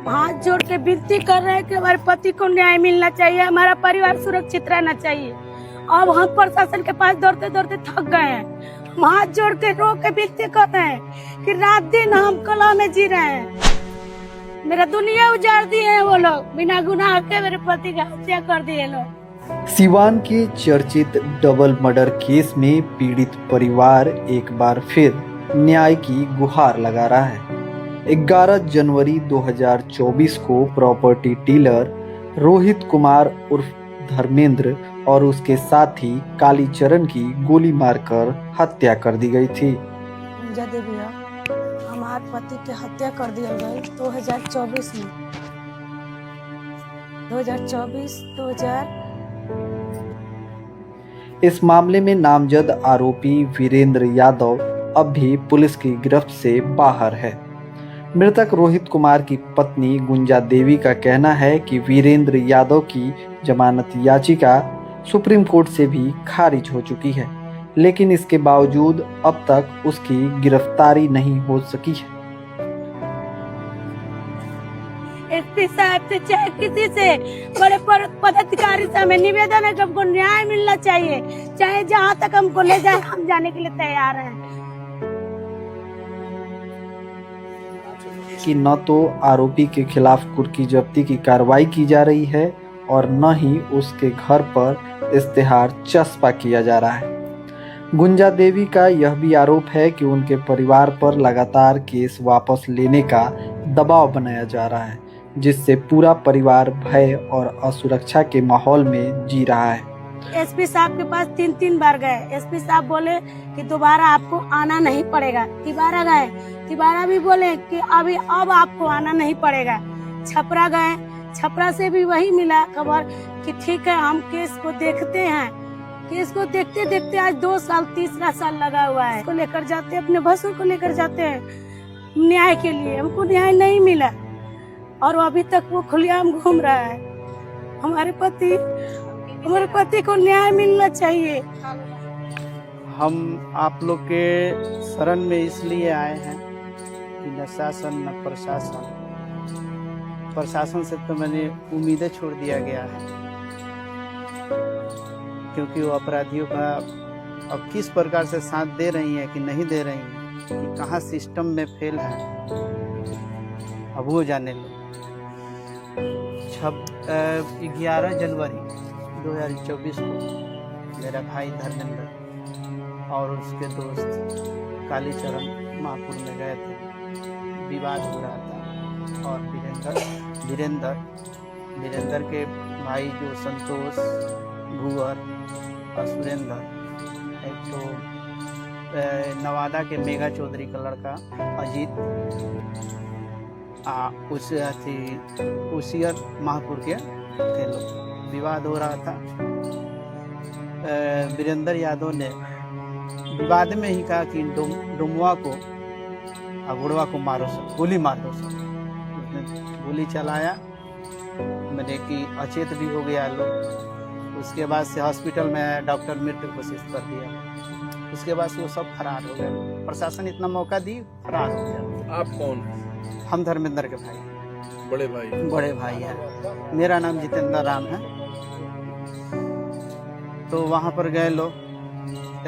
हाथ जोड़ के विनती कर रहे हैं कि हमारे पति को न्याय मिलना चाहिए, हमारा परिवार सुरक्षित रहना चाहिए। अब हम प्रशासन के पास दौड़ते दौड़ते थक गए हैं। हम हाथ जोड़ के रो के विनती कर रहे हैं कि रात दिन हम कला में जी रहे हैं। मेरा दुनिया उजाड़ दिए हैं वो लोग, बिना गुनाह के मेरे पति का हत्या कर दिए लोग। सिवान के चर्चित डबल मर्डर केस में पीड़ित परिवार एक बार फिर न्याय की गुहार लगा रहा है। 11 जनवरी 2024 को प्रॉपर्टी डीलर रोहित कुमार उर्फ धर्मेंद्र और उसके साथी कालीचरण की गोली मारकर हत्या कर दी गई थी। गुंजा देवी हमारे पति की हत्या कर दिया गई 2024 में। 2024 इस मामले में नामजद आरोपी वीरेंद्र यादव अब भी पुलिस की गिरफ्त से बाहर है। मृतक रोहित कुमार की पत्नी गुंजा देवी का कहना है कि वीरेंद्र यादव की जमानत याचिका सुप्रीम कोर्ट से भी खारिज हो चुकी है, लेकिन इसके बावजूद अब तक उसकी गिरफ्तारी नहीं हो सकी है। एसपी साहब से चाहे किसी से, बड़े पदाधिकारी से हमें निवेदन है कि हमको न्याय मिलना चाहिए। चाहे जहाँ तक हमको ले जाए, हम जाने के लिए तैयार हैं। कि न तो आरोपी के खिलाफ कुर्की जब्ती की कार्रवाई की जा रही है और न ही उसके घर पर इश्तेहार चस्पा किया जा रहा है। गुंजा देवी का यह भी आरोप है कि उनके परिवार पर लगातार केस वापस लेने का दबाव बनाया जा रहा है, जिससे पूरा परिवार भय और असुरक्षा के माहौल में जी रहा है। एसपी साहब के पास 3 बार गए। एसपी साहब बोले कि दोबारा आपको आना नहीं पड़ेगा। तिबारा गए, तिबारा भी बोले कि अब आपको आना नहीं पड़ेगा। छपरा गए, छपरा से भी वही मिला खबर कि ठीक है, हम केस को देखते हैं। केस को देखते देखते आज 2 साल, तीसरा साल लगा हुआ है। को लेकर जाते, अपने भसुर को लेकर जाते हैं न्याय के लिए। हमको न्याय नहीं मिला और अभी तक वो खुलेआम घूम रहा है। हमारे पति को न्याय मिलना चाहिए। हम आप लोग के शरण में इसलिए आए हैं कि न शासन न प्रशासन से तो मैंने उम्मीदें छोड़ दिया गया है, क्योंकि वो अपराधियों का अब किस प्रकार से साथ दे रही है कि नहीं दे रही है, कि कहाँ सिस्टम में फेल है, अब वो जाने लो। 11 जनवरी 2024 को मेरा भाई धर्मेंद्र और उसके दोस्त कालीचरण महापुर में गए थे। विवाद हो रहा था और वीरेंद्र के भाई जो संतोष, भूवर और सुरेंद्र, एक तो नवादा के मेघा चौधरी का लड़का अजीत, उसियर महापुर के थे लोग। विवाद हो रहा था। वीरेंद्र यादव ने विवाद में ही कहा कि डुमवा को, अगुड़वा को मारो सर, गोली मार दो सर। उसने गोली चलाया, मैंने कि अचेत भी हो गया लोग। उसके बाद से हॉस्पिटल में डॉक्टर मृत्यु कोशिश कर दिया। उसके बाद से वो सब फरार हो गए। प्रशासन इतना मौका दी, फरार हो गया। आप कौन? हम धर्मेंद्र के भाई, बड़े भाई हैं। मेरा नाम जितेंद्र राम है। तो वहाँ पर गए लोग,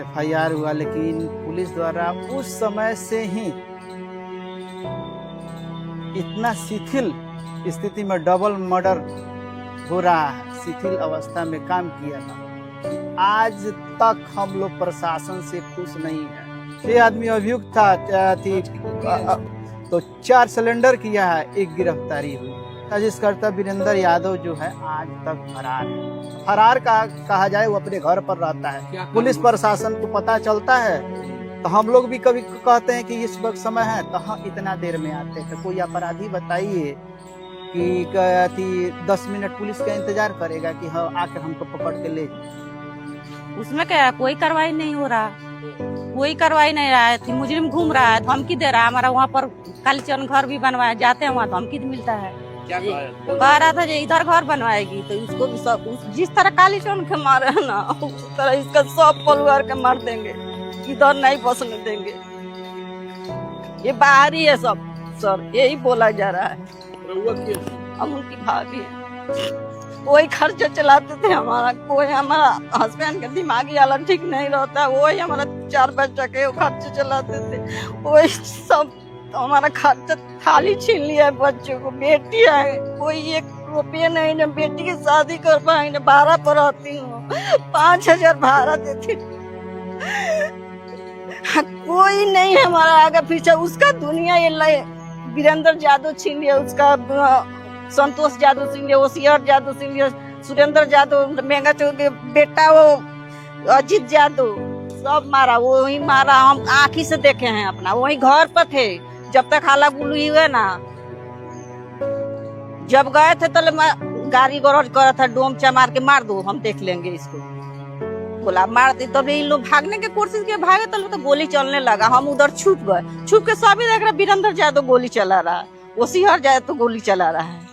FIR हुआ, लेकिन पुलिस द्वारा उस समय से ही इतना शिथिल स्थिति में डबल मर्डर हो रहा है, शिथिल अवस्था में काम किया था। आज तक हम लोग प्रशासन से खुश नहीं है। 6 आदमी अभियुक्त था, तो 4 सिलेंडर किया है, 1 गिरफ्तारी हुई। साजिशकर्ता वीरेंद्र यादव जो है आज तक फरार है। फरार कहा जाए, वो अपने घर पर रहता है। पुलिस प्रशासन को पता चलता है तो हम लोग भी कभी कहते हैं कि इस वक्त समय है, तो हम इतना देर में आते हैं। तो कोई अपराधी बताइए कि 10 मिनट पुलिस का इंतजार करेगा कि हाँ आकर हमको पकड़ के ले जाए। उसमें क्या, कोई कार्रवाई नहीं हो रहा, कोई कार्रवाई नहीं रहा है। मुजरिम घूम रहा है, धमकी दे रहा है। हमारा वहाँ पर कालीचरण घर भी बनवाया, जाते हैं वहाँ धमकी मिलता है। कह रहा था इधर घर बनवाएगी, तो उसको भी सब जिस तरह कालीचरण के मारे है ना, उस तरह इसका सब परिवार के मार देंगे, इधर नहीं बसने देंगे। ये बाहरी है सब सर, यही बोला जा रहा है। हम उनकी भाभी हैं। वही खर्चा चलाते थे हमारा। कोई हमारा हस्बैंड का दिमागी हालत ठीक नहीं रहता, वही हमारा 4 बच्चा के खर्चा चलाते थे। वही सब हमारा खर्चा थाली छीन लिया है बच्चों को। बेटी है, कोई 1 रुपया नहीं ना बेटी की शादी कर पाए ना। भाड़ा पर रहती हूँ, 5000 भाड़ा देती। कोई नहीं है हमारा आगे पीछे। उसका दुनिया ये वीरेंद्र यादव छीन लिया, उसका संतोष यादव छीन लिया, ओसियर यादव छीन लिया, सुरेंद्र यादव मेगा चौक के बेटा, वो अजीत यादव सब मारा। वही मारा, हम आँखी से देखे हैं अपना। वही घर पर थे जब तक हाला गुली हुए ना। जब गए थे तो गाड़ी गरज कर था, डोमचा मार के मार दो, हम देख लेंगे इसको। बोला मार दी, तब इन लोग भागने की कोशिश किए, भागे तो गोली चलने लगा। हम उधर छुप गए, छुप के सभी देख रहे वीरेंद्र यादव गोली चला रहा है, ओसियर यादव गोली चला रहा है।